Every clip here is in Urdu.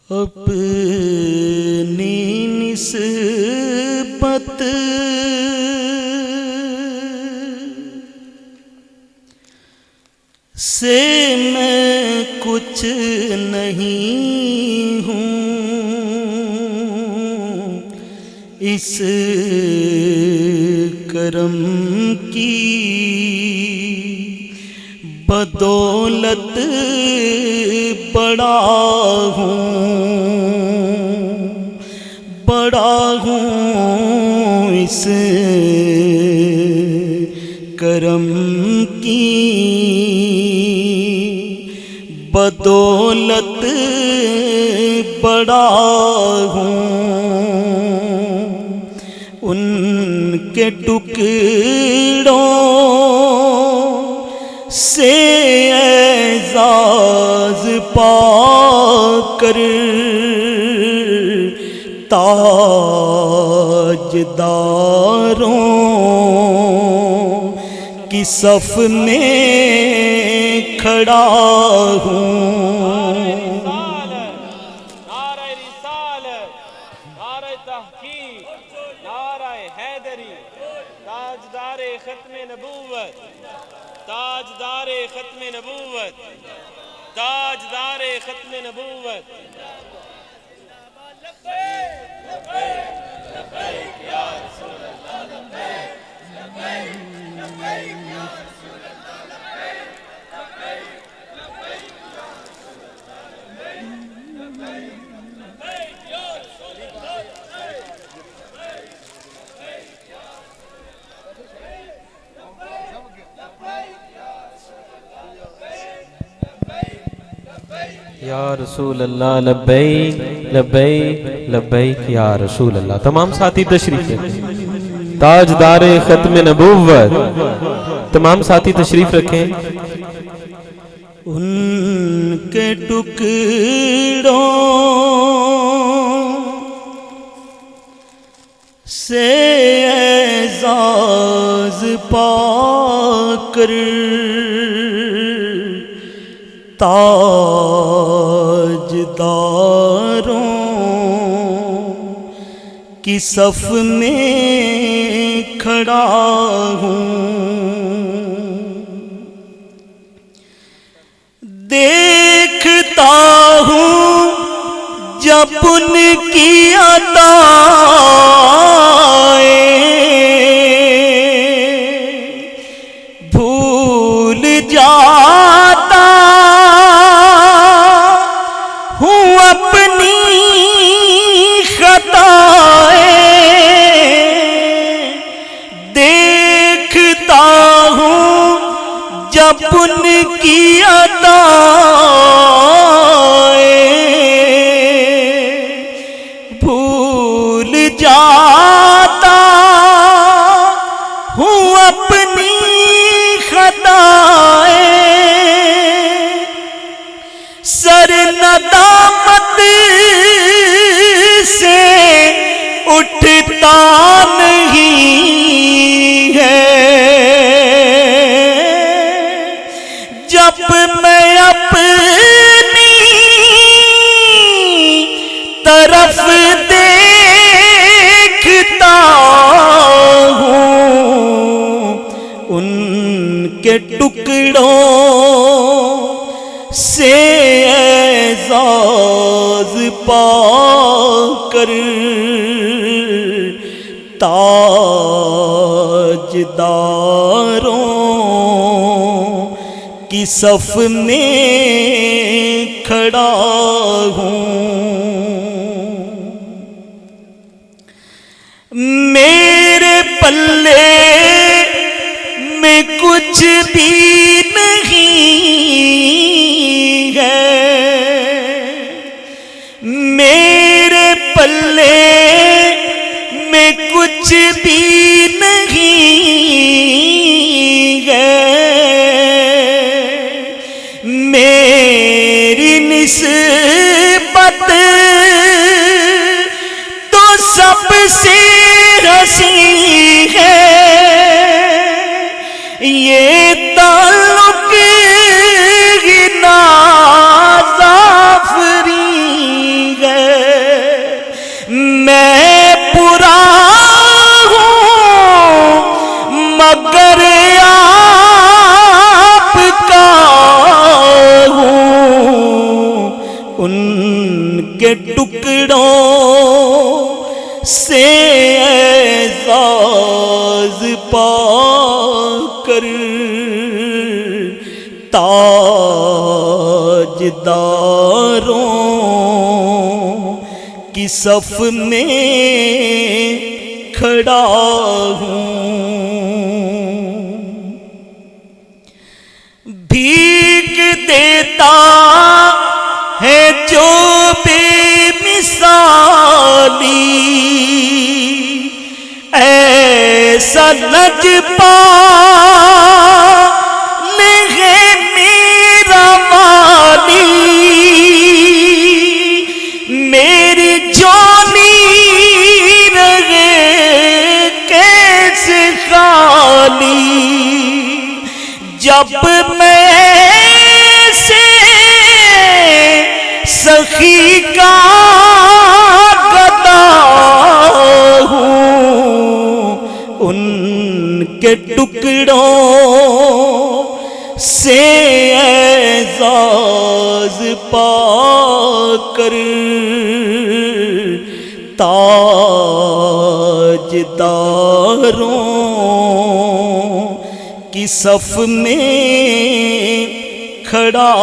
اپنی نسبت سے میں کچھ نہیں ہوں، اس کرم کی بدولت بڑا ہوں اس کرم کی بدولت بڑا ہوں، ان کے ٹکڑوں سے اعزاز پا کر تاجداروں کی صف میں کھڑا ہوں۔ نعرہ رسالت، نعرہ تحقیق، نعرہ حیدری، تاجدار ختم نبوت، تاجدار ختم نبوت، تاجدار ختم نبوت۔ یا رسول اللہ لبیک لبیک لبیک یا رسول اللہ۔ تمام ساتھی تشریف رکھیں، تاجدار ختم نبوت، تمام ساتھی تشریف رکھیں۔ ان کے ٹکڑوں سے اعزاز پا کر تاجداروں کی صف میں کھڑا ہوں، دیکھتا ہوں جب ان کی عطائیں بھول جاتا ہوں اپنی خطائیں، دیکھتا ہوں جب ان کی عطائیں بھول جاتا ہوں اپنی خطائیں، سر ندامت سے اٹھتا نہیں ہے، جب میں اپنی طرف دیکھتا ہوں، ان کے ٹکڑوں سے اعزاز پا کر تاجداروں کی صف میں کھڑا ہوں، میرے پلے میں کچھ بھی نہیں ہے، میرے پلے میں کچھ بھی نہیں ہے، میری نسبت تو سب سے حسین ہے، یہ تعلق نازافری ان کے ٹکڑوں سے اعزاز پا کر تاجداروں کی صف میں کھڑا ہوں، بھیک دیتا ہے جو بے مثالی، ایسا لجپال ہے میرا والی، میری جوانی رہے کیسے خالی، جب میں سے سخی کا گدا ہوں، ان کے ٹکڑوں سے اعزاز پا کر تاجداروں کی صف میں کھڑا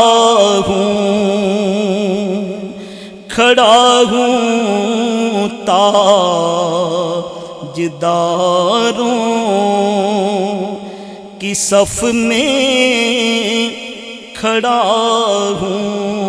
ہوں تاجداروں کی صف میں کھڑا ہوں۔